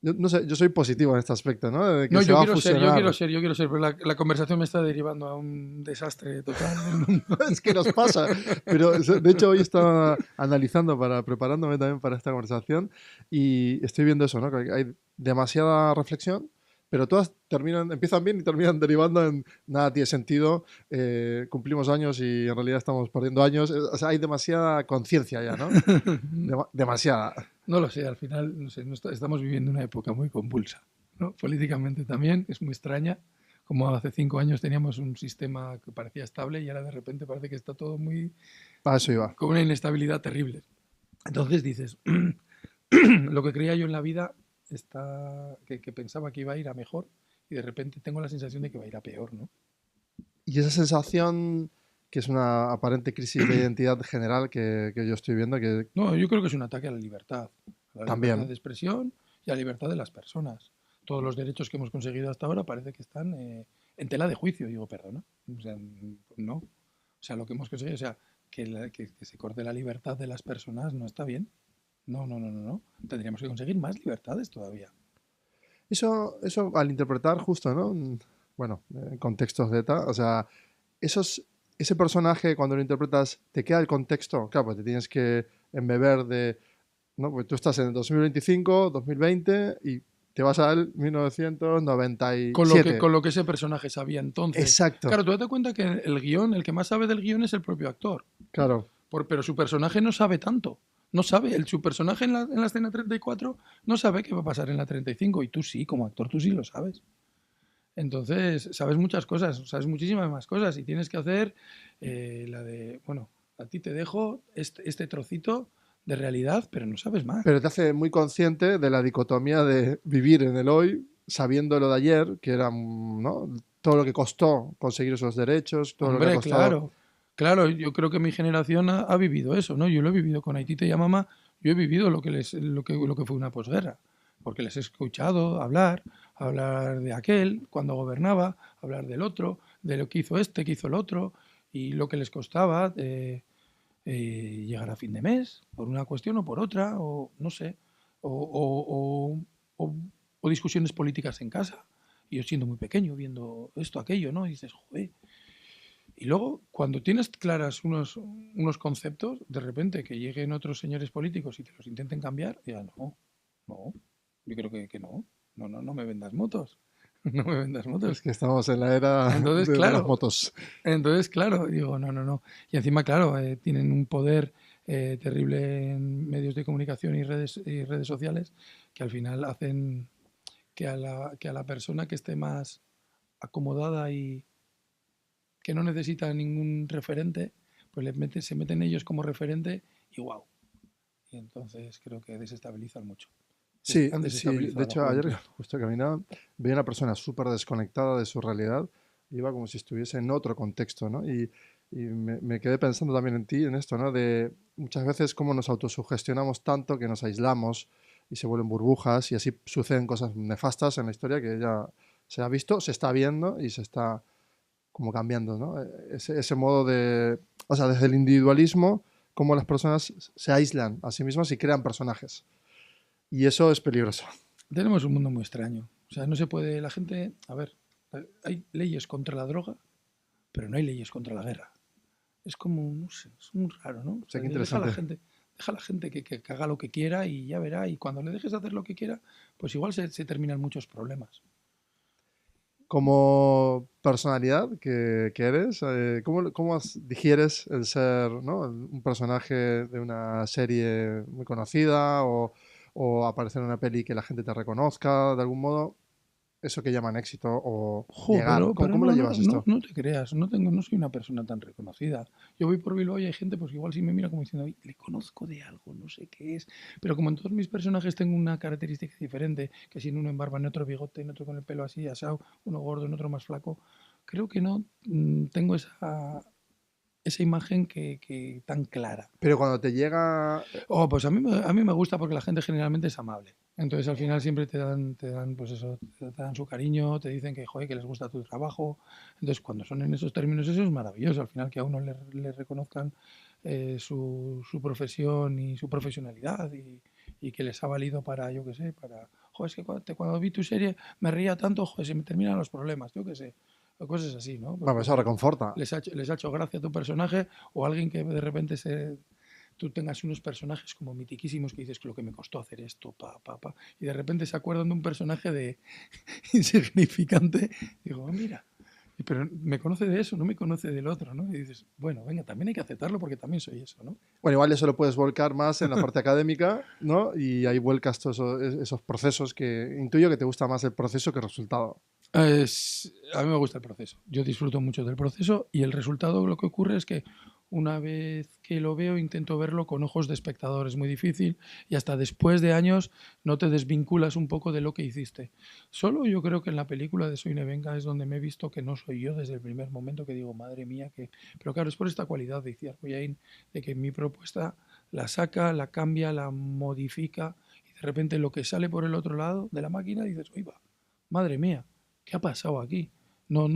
yo, no sé, yo soy positivo en este aspecto, ¿no? De que No, se va a yo quiero ser, pero la conversación me está derivando a un desastre total del mundo. Es que nos pasa. Pero de hecho hoy estaba analizando preparándome también para esta conversación y estoy viendo eso, ¿no? Que hay demasiada reflexión, pero todas empiezan bien y terminan derivando en nada tiene sentido, cumplimos años y en realidad estamos perdiendo años. O sea, hay demasiada conciencia ya, ¿no? Demasiada. No lo sé, al final, no sé, estamos viviendo una época muy convulsa, ¿no? Políticamente también, es muy extraña. Como hace 5 años teníamos un sistema que parecía estable y ahora de repente parece que está todo muy A eso iba. con una inestabilidad terrible. Entonces dices, lo que creía yo en la vida está que pensaba que iba a ir a mejor y de repente tengo la sensación de que va a ir a peor, ¿no? Y esa sensación que es una aparente crisis de identidad general que yo estoy viendo, que No, yo creo que es un ataque a la libertad también. de expresión y a la libertad de las personas. Todos los derechos que hemos conseguido hasta ahora parece que están en tela de juicio. Digo, perdona. O sea, no. O sea, lo que hemos conseguido, o sea, que se corte la libertad de las personas no está bien. No, no, no, no, no. Tendríamos que conseguir más libertades todavía. Eso al interpretar justo, ¿no? Bueno, en contextos de ETA, o sea, ese personaje cuando lo interpretas, ¿te queda el contexto? Claro, pues te tienes que embeber de, ¿no? Pues tú estás en el 2025, 2020 y te vas al Con 1997. lo que ese personaje sabía entonces. Exacto, Claro, tú date cuenta que el guión, el que más sabe del guión es el propio actor. claro. Pero su personaje no sabe tanto. No sabe, su personaje en la escena 34 no sabe qué va a pasar en la 35 y tú sí, como actor, tú sí lo sabes. Entonces, sabes muchas cosas, sabes muchísimas más cosas y tienes que hacer la de, bueno, a ti te dejo este trocito de realidad, pero no sabes más. Pero te hace muy consciente de la dicotomía de vivir en el hoy, sabiendo lo de ayer, que era, ¿no? Todo lo que costó conseguir esos derechos, todo lo que ha Hombre, costado. claro, claro, yo creo que mi generación ha vivido eso, ¿no? Yo lo he vivido con Haití y Amama, yo he vivido lo que fue una posguerra, porque les he escuchado hablar de aquel cuando gobernaba, hablar del otro, de lo que hizo este, que hizo el otro, y lo que les costaba llegar a fin de mes, por una cuestión o por otra, o no sé, o, o discusiones políticas en casa. Y yo siendo muy pequeño, viendo esto, aquello, ¿no? Y dices, joder, y luego, cuando tienes claras unos conceptos, de repente que lleguen otros señores políticos y te los intenten cambiar, ya no, no, yo creo que no, no, no, no me vendas motos, no me vendas Es motos. que estamos en la era Entonces, de las claro, motos. digo, no, no, no. Y encima, claro, tienen un poder terrible en medios de comunicación y redes sociales que al final hacen que a la persona que esté más acomodada y, que no necesita ningún referente, pues se meten ellos como referente y wow. Y entonces creo que desestabilizan mucho. Sí, Han sí. De desestabilizado a la hecho, ayer juventud. justo caminaba, veía una persona súper desconectada de su realidad. Iba como si estuviese en otro contexto, ¿no? Y me quedé pensando también en ti, en esto, ¿no? De muchas veces cómo nos autosugestionamos tanto que nos aislamos y se vuelven burbujas y así suceden cosas nefastas en la historia que ya se ha visto, se está viendo y se está como cambiando, ¿no? Ese modo de, o sea, desde el individualismo, cómo las personas se aíslan a sí mismas y crean personajes. Y eso es peligroso. Tenemos un mundo muy extraño. O sea, no se puede, la gente, a ver, hay leyes contra la droga, pero no hay leyes contra la guerra. Es como, no sé, es muy raro, ¿no? O O sea, sea, qué interesante. deja a la gente que haga lo que quiera y ya verá. Y cuando le dejes hacer lo que quiera, pues igual se terminan muchos problemas. Como personalidad que eres, ¿cómo digieres el ser, ¿no? Un personaje de una serie muy conocida o aparecer en una peli que la gente te reconozca de algún modo? eso que llaman éxito o Jo, llegar? ¿Cómo, pero cómo lo no, llevas esto? no te creas, no soy una persona tan reconocida. Yo voy por Bilbao y hay gente, pues igual sí me mira como diciendo, "Ay, le conozco de algo, no sé qué es". Pero como en todos mis personajes tengo una característica diferente, que si en uno en barba, en otro bigote, en otro con el pelo así, asado, uno gordo, en otro más flaco, creo que no tengo esa imagen que tan clara. Pero cuando te llega... Oh, pues a mí me gusta porque la gente generalmente es amable. Entonces al final siempre te dan, pues eso, te dan su cariño, te dicen que, joder, que les gusta tu trabajo. Entonces cuando son en esos términos, eso es maravilloso. Al final que a uno le reconozcan su profesión y su profesionalidad y que les ha valido para, yo qué sé, para, joder, es que cuando vi tu serie me reía tanto, joder, se me terminan los problemas, yo qué sé. O cosas así, ¿no? Pues Bueno, eso porque reconforta. les ha hecho gracia tu personaje o alguien que de repente tú tengas unos personajes como mitiquísimos que dices que lo que me costó hacer esto, y de repente se acuerdan de un personaje de insignificante. Digo, "Ah, mira, pero me conoce de eso, no me conoce del otro, ¿no?". Y dices, bueno, venga, también hay que aceptarlo porque también soy eso, ¿no? Bueno, igual eso lo puedes volcar más en la parte académica, ¿no? Y ahí vuelcas todos esos procesos que intuyo que te gusta más el proceso que el resultado. A mí me gusta el proceso. Yo disfruto mucho del proceso y el resultado lo que ocurre es que una vez que lo veo intento verlo con ojos de espectador. Es muy difícil y hasta después de años no te desvinculas un poco de lo que hiciste. Solo yo creo que en la película de Soy Nevenga es donde me he visto que no soy yo desde el primer momento que digo, madre mía, que... Pero claro, es por esta cualidad de Iciar Boyain, de que mi propuesta la saca, la cambia, la modifica y de repente lo que sale por el otro lado de la máquina dices, oiga, madre mía, ¿qué ha pasado aquí? No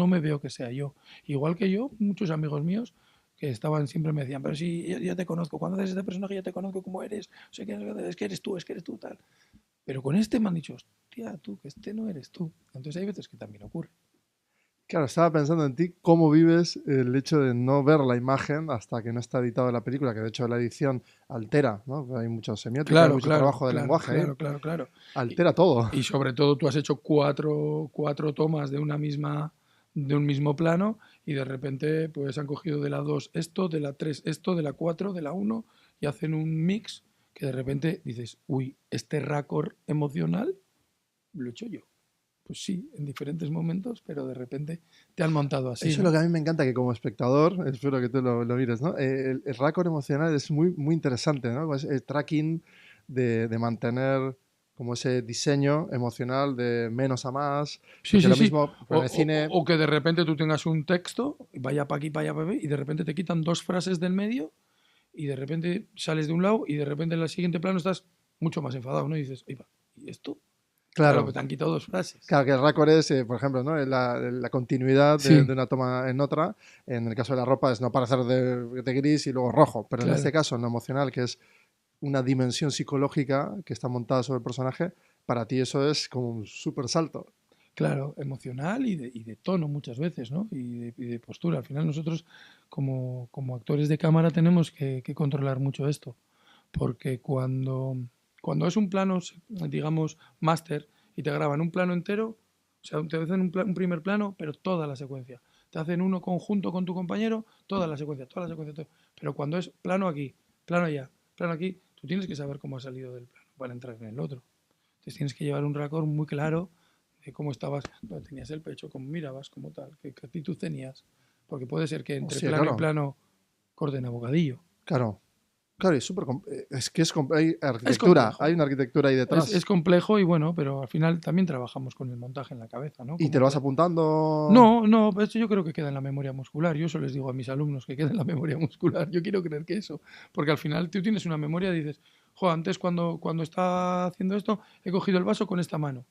me veo que sea yo. Igual que yo, muchos amigos míos que estaban siempre me decían, pero si ya te conozco, cuando haces este personaje ya te conozco cómo eres, o sea, es que eres tú, tal. Pero con este me han dicho, hostia, tú, que este no eres tú. Entonces hay veces que también ocurre. Claro, estaba pensando en ti, cómo vives el hecho de no ver la imagen hasta que no está editada la película, que de hecho la edición altera, ¿no? Hay mucha semiótica, hay Claro, mucho claro, trabajo de claro, lenguaje ahí, claro, claro, claro. Y, altera todo. y sobre todo tú has hecho cuatro tomas de un mismo plano y de repente pues han cogido de la 2 esto, de la 3 esto, de la 4 de la uno y hacen un mix que de repente dices, uy, este raccord emocional lo he hecho yo. Pues sí, en diferentes momentos, pero de repente te han montado así, Eso es lo ¿no? que a mí me encanta, que como espectador, espero que tú lo mires, ¿no? El récord emocional es muy, muy interesante, ¿no? Es el tracking de mantener como ese diseño emocional de menos a más, Sí, porque sí, lo sí. mismo en el cine, O que de repente tú tengas un texto, vaya para aquí, vaya para allá, y de repente te quitan dos frases del medio y de repente sales de un lado y de repente en el siguiente plano estás mucho más enfadado, ¿no? Y dices, oiga, ¿y esto? Claro, pues claro, te han quitado dos frases. claro que el récord es, por ejemplo, ¿no? La continuidad Sí, de una toma en otra. En el caso de la ropa es no parecer de gris y luego rojo, pero en este claro, caso, en lo emocional, que es una dimensión psicológica que está montada sobre el personaje, para ti eso es como un súper salto. claro, emocional y de tono muchas veces, ¿no? Y de postura. Al final nosotros como actores de cámara tenemos que controlar mucho esto, porque cuando es un plano, digamos, máster, y te graban un plano entero, o sea, te hacen un primer plano, pero toda la secuencia. Te hacen uno conjunto con tu compañero, toda la secuencia. Pero cuando es plano aquí, plano allá, plano aquí, tú tienes que saber cómo has salido del plano para entrar en el otro. Entonces tienes que llevar un raccord muy claro de cómo estabas, dónde tenías el pecho, cómo mirabas, cómo tal, qué actitud tenías. Porque puede ser que entre Hostia, plano y claro, plano corten a bocadillo. claro. Claro, y es que hay Es arquitectura, hay complejo. una arquitectura ahí Es detrás. complejo y bueno, pero al final también trabajamos con el montaje en la cabeza, ¿no? Y te Como lo vas puede... apuntando. Esto yo creo que queda en la memoria muscular. Yo eso les digo a mis alumnos que quede en la memoria muscular. Yo quiero creer que eso, porque al final tú tienes una memoria y dices, jo, antes cuando estaba haciendo esto he cogido el vaso con esta mano.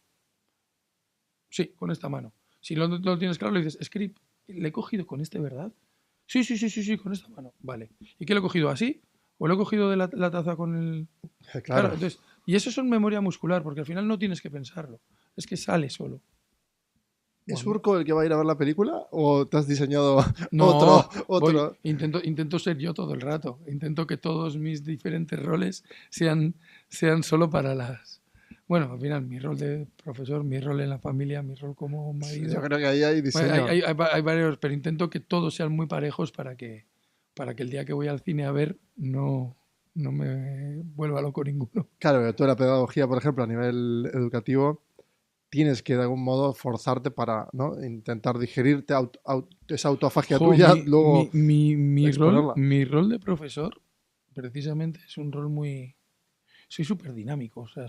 Sí, con esta mano. Si lo tienes claro, le dices, script, le he cogido con este, ¿verdad? Sí, con esta mano. Vale. ¿Y qué lo he cogido así? ¿O lo he cogido de la taza con el...? Claro, Claro. entonces, y eso es memoria muscular, porque al final no tienes que pensarlo. Es que sale solo. ¿Es Bueno, Urco el que va a ir a ver la película? ¿O te has diseñado otro, no, otro? intento ser yo todo el rato. Intento que todos mis diferentes roles sean solo para las... Bueno, al final, mi rol de profesor, mi rol en la familia, mi rol como Yo marido. creo que ahí hay Bueno, diseño. hay varios, pero intento que todos sean muy parejos para que el día que voy al cine a ver no me vuelva loco ninguno. Claro, tú la pedagogía, por ejemplo, a nivel educativo, tienes que de algún modo forzarte para, ¿no? Intentar digerirte, esa autofagia Jo, tuya, luego exponerla. mi rol de profesor, precisamente, es un rol muy... Soy súper dinámico, o sea,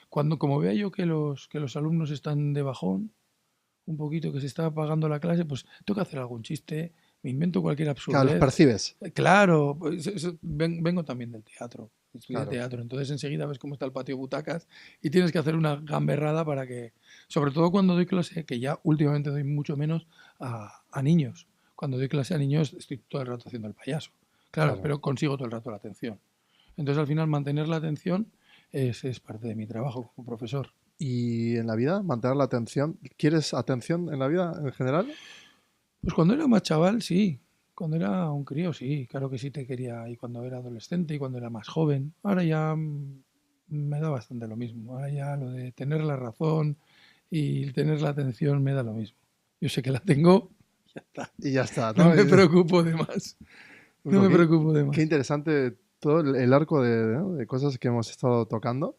Cuando, como vea yo que los alumnos están de bajón, un poquito que se está apagando la clase, pues tengo que hacer algún chiste, me invento cualquier Claro, los absurdez. percibes. Claro, pues, vengo también del teatro, estudié Claro. teatro, entonces enseguida ves cómo está el patio de butacas y tienes que hacer una gamberrada para que, sobre todo cuando doy clase, que ya últimamente doy mucho menos a niños. Cuando doy clase a niños estoy todo el rato haciendo el payaso, claro, Claro. pero consigo todo el rato la atención. Entonces al final mantener la atención es parte de mi trabajo como profesor. Y en la vida, mantener la atención. ¿Quieres atención en la vida en general? Pues cuando era más chaval, sí. Cuando era un crío, sí. Claro que sí te quería. Y cuando era adolescente y cuando era más joven. Ahora ya me da bastante lo mismo. Ahora ya lo de tener la razón y tener la atención me da lo mismo. Yo sé que la tengo, ya está. Y ya está, No ¿no? me preocupo de más. No Bueno, me preocupo de qué más. interesante todo el arco ¿no? de cosas que hemos estado tocando.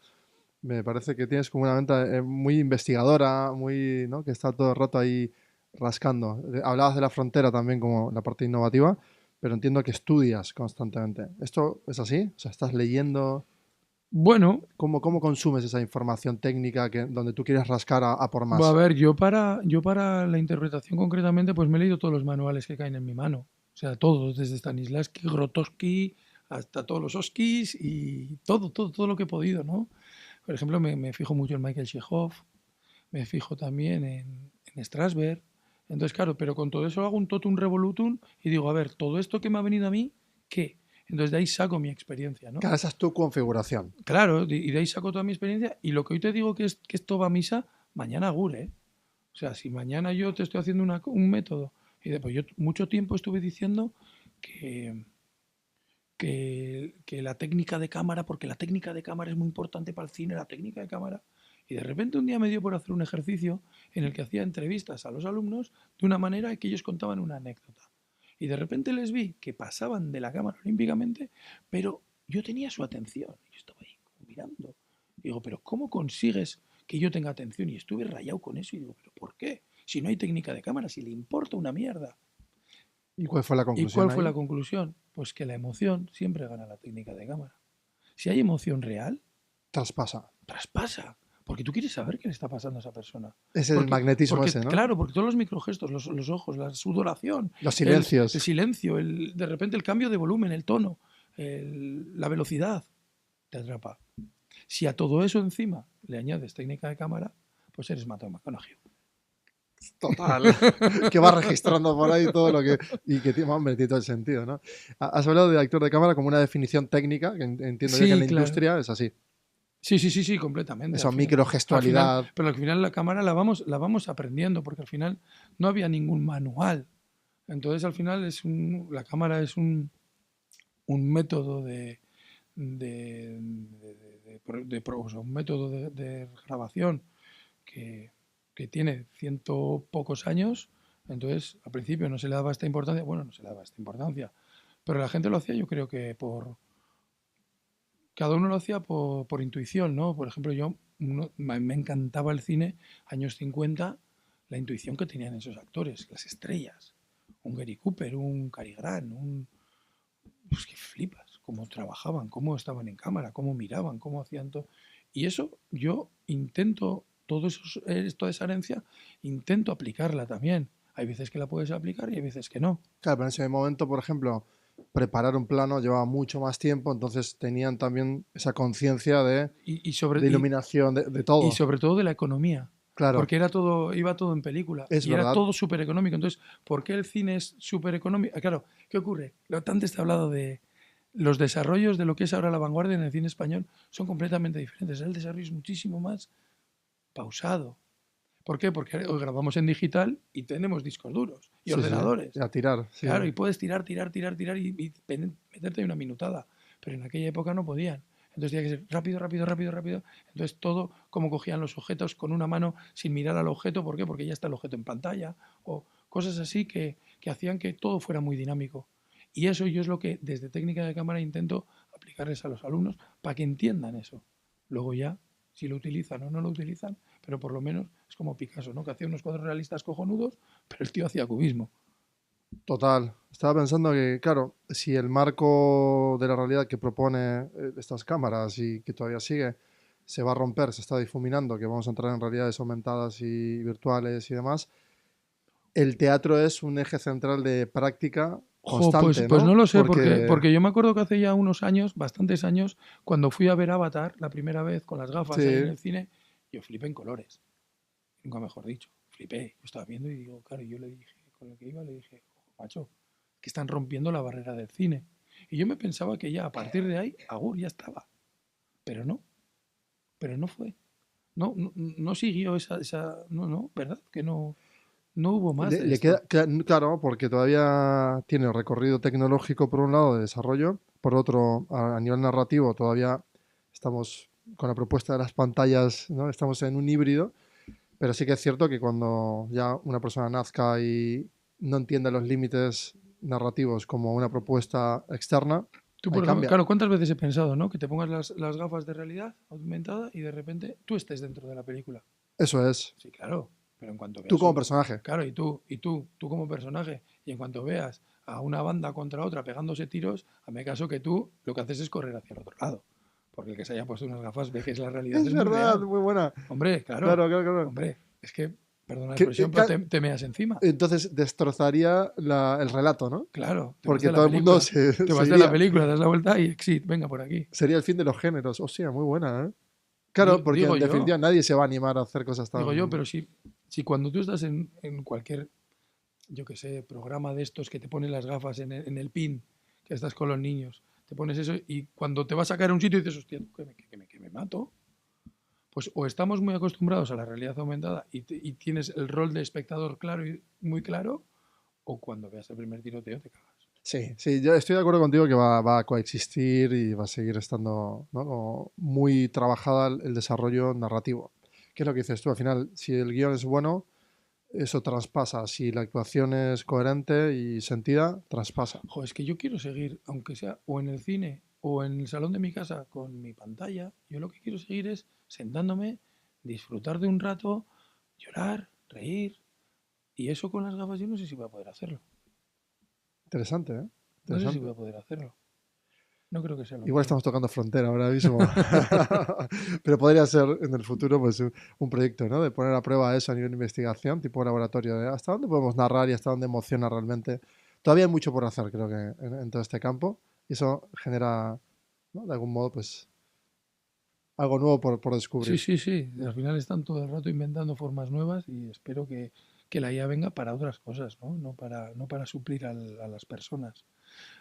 Me parece que tienes como una mente muy investigadora, muy, ¿no? Que está todo el rato ahí rascando. Hablabas de la frontera también como la parte innovativa, pero entiendo que estudias constantemente. ¿Esto es así? O sea, estás leyendo. Bueno, ¿Cómo consumes esa información técnica donde tú quieres rascar a por a más? ver, yo para la interpretación concretamente, pues me he leído todos los manuales que caen en mi mano. O sea, todos, desde Stanislavski, Grotowski, hasta todos los Oskis y todo lo que he podido, ¿no? Por ejemplo, me fijo mucho en Michael Chekhov, me fijo también en Strasberg. Entonces, claro, pero con todo eso hago un totum revolutum y digo, a ver, todo esto que me ha venido a mí, ¿qué? Entonces de ahí saco mi experiencia, ¿no? Claro, esa es tu configuración. Claro, y de ahí saco toda mi experiencia y lo que hoy te digo que esto va a misa, mañana agur, ¿eh? O sea, si mañana yo te estoy haciendo un método y después yo mucho tiempo estuve diciendo que, que la técnica de cámara, porque la técnica de cámara es muy importante para el cine, la técnica de cámara. Y de repente un día me dio por hacer un ejercicio en el que hacía entrevistas a los alumnos de una manera que ellos contaban una anécdota. Y de repente les vi que pasaban de la cámara olímpicamente, pero yo tenía su atención. Yo estaba ahí como mirando. Digo, pero ¿cómo consigues que yo tenga atención? Y estuve rayado con eso y digo, ¿pero por qué? Si no hay técnica de cámara, si le importa una mierda. ¿Y cuál fue la ¿Y conclusión cuál fue ahí? la conclusión? Pues que la emoción siempre gana la técnica de cámara. Si hay emoción real, Traspasa. traspasa. Porque tú quieres saber qué le está pasando a esa persona. Es el magnetismo Porque ese, ¿no? claro, porque todos los microgestos, los ojos, la sudoración, Los el silencios. silencio, de repente el cambio de volumen, el tono, la velocidad, te atrapa. Si a todo eso encima le añades técnica de cámara, pues eres Mateo McConaughey. Total. Que va registrando por ahí todo lo que. Y que tiene, hombre, tiene todo el sentido, ¿no? Has hablado de actor de cámara como una definición técnica, que entiendo yo que en Sí, la claro. industria es así. Sí, completamente. Esa microgestualidad. Pero al final la cámara la vamos aprendiendo, porque al final no había ningún manual. Entonces al final la cámara es un método o sea, un método de grabación que, que tiene ciento pocos años. Entonces al principio no se le daba esta importancia, bueno, no se le daba esta importancia, pero la gente lo hacía yo creo que cada uno lo hacía por intuición, ¿no? Por ejemplo, me encantaba el cine, años 50, la intuición que tenían esos actores, las estrellas. Un Gary Cooper, un Cary Grant, pues que flipas, cómo trabajaban, cómo estaban en cámara, cómo miraban, cómo hacían todo. Y eso yo intento, toda esa herencia, intento aplicarla también. Hay veces que la puedes aplicar y hay veces que no. Claro, pero en ese momento, por ejemplo, preparar un plano llevaba mucho más tiempo, entonces tenían también esa conciencia Y, y sobre, de y, iluminación, de y todo. sobre todo de la economía, Claro, porque iba todo en película es y era verdad. todo súper económico. Entonces, ¿por qué el cine es súper económico? Claro, ¿qué ocurre? Antes te he hablado de los desarrollos de lo que es ahora la vanguardia en el cine español son completamente diferentes. El desarrollo es muchísimo más pausado. ¿Por qué? Porque hoy grabamos en digital y tenemos discos duros y Sí, sí, ordenadores. a tirar, sí. Claro, y puedes tirar y meterte ahí una minutada. Pero en aquella época no podían. Entonces tenía que ser rápido. Entonces todo, como cogían los objetos con una mano sin mirar al objeto. ¿Por qué? Porque ya está el objeto en pantalla. O cosas así que hacían que todo fuera muy dinámico. Y eso yo es lo que desde técnica de cámara intento aplicarles a los alumnos para que entiendan eso. Luego ya, si lo utilizan o no lo utilizan, pero por lo menos es como Picasso, ¿no? Que hacía unos cuadros realistas cojonudos, pero el tío hacía cubismo. Total. Estaba pensando que, claro, si el marco de la realidad que propone estas cámaras y que todavía sigue se va a romper, se está difuminando, que vamos a entrar en realidades aumentadas y virtuales y demás, el teatro es un eje central de práctica Jo, pues, constante, pues no ¿no? lo sé, Porque, porque yo me acuerdo que hace ya unos años, bastantes años, cuando fui a ver Avatar la primera vez con las gafas ahí en sí, el cine, yo flipé en colores. Nunca mejor dicho, flipé. Yo estaba viendo y digo, claro, yo le dije, con el que iba, le dije, ojo, macho, que están rompiendo la barrera del cine. Y yo me pensaba que ya a partir de ahí, Agur ya estaba. Pero no, pero no fue. No, no, no siguió no, ¿verdad? Que no, no hubo más de le queda, esto. claro, porque todavía tiene recorrido tecnológico por un lado de desarrollo, por otro, a nivel narrativo todavía estamos con la propuesta de las pantallas, ¿no? Estamos en un híbrido, pero sí que es cierto que cuando ya una persona nazca y no entiende los límites narrativos como una propuesta externa, Tú, ahí por ejemplo, cambia. claro, ¿cuántas veces he pensado, ¿no? Que te pongas las gafas de realidad aumentada y de repente tú estés dentro de la película. Eso es. Sí, claro, pero en cuanto Tú veas como personaje. claro, tú como personaje, y en cuanto veas a una banda contra otra pegándose tiros, hazme caso que tú lo que haces es correr hacia el otro lado. Porque el que se haya puesto unas gafas ve que la realidad Es es muy verdad, real. muy buena. Hombre, claro, Claro, claro, claro. hombre, es que, perdona la Que- expresión, pero te meas encima. entonces destrozaría el relato, ¿no? Claro, te vas Porque de la todo el mundo película. se, Te se vas de la iría. película, das la vuelta y exit, venga por aquí. Sería el fin de los géneros. Hostia, muy buena, ¿eh? Claro, porque Digo en definitiva yo, nadie se va a animar a hacer cosas digo yo, tan... pero si cuando tú estás en cualquier, yo qué sé, programa de estos que te ponen las gafas en el pin, que estás con los niños, te pones eso y cuando te vas a caer a un sitio dices, hostia, que me mato. Pues o estamos muy acostumbrados a la realidad aumentada y tienes el rol de espectador claro y muy claro, o cuando veas el primer tiroteo te cagas. Sí, sí, yo estoy de acuerdo contigo que va a coexistir y va a seguir estando, ¿no? Como muy trabajada el desarrollo narrativo. ¿Qué es lo que dices tú? Al final, si el guión es bueno, eso traspasa. Si la actuación es coherente y sentida, traspasa. Jo, es que yo quiero seguir, aunque sea o en el cine o en el salón de mi casa con mi pantalla, yo lo que quiero seguir es sentándome, disfrutar de un rato, llorar, reír, y eso con las gafas yo no sé si voy a poder hacerlo. Interesante, ¿eh? No sé si voy Interesante. a poder hacerlo. No creo que sea lo Igual mío. estamos tocando frontera ahora mismo. Pero podría ser en el futuro pues, un proyecto, ¿no? De poner a prueba eso a nivel de investigación, tipo laboratorio, de hasta dónde podemos narrar y hasta dónde emociona realmente. Todavía hay mucho por hacer, creo que, en todo este campo. Y eso genera, ¿no? De algún modo, pues, algo nuevo por Sí, descubrir. sí, sí. Al final están todo el rato inventando formas nuevas y espero que la IA venga para otras cosas, ¿no? No para suplir a las personas.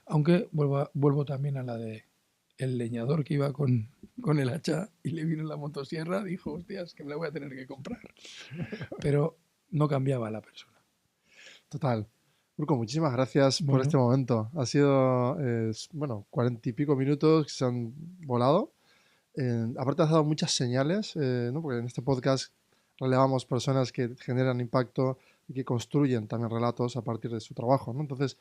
Aunque vuelvo también a la de el leñador que iba con el hacha y le vino la motosierra, dijo, hostias, que me la voy a tener que comprar. Pero no cambiaba a la persona. Total. Urco, muchísimas gracias por este Bueno, momento. Ha sido, bueno, 40 y pico minutos que se han volado. Aparte has dado muchas señales, ¿no? Porque en este podcast relevamos personas que generan impacto y que construyen también relatos a partir de su trabajo, ¿no? Entonces,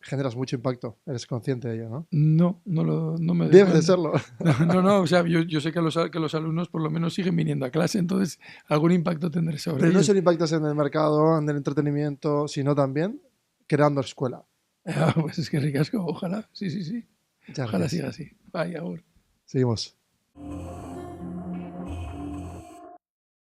generas mucho impacto, eres consciente de ello, ¿no? no me doy Debes de cuenta. serlo. No, no, no, o sea, yo sé que los alumnos por lo menos siguen viniendo a clase, entonces algún impacto tendré sobre Pero no ellos. solo impactas en el mercado, en el entretenimiento, sino también creando escuela. Ah, pues es que ricasco, ojalá, sí, sí, sí. Muchas Ojalá gracias. siga así. Vaya, Seguimos.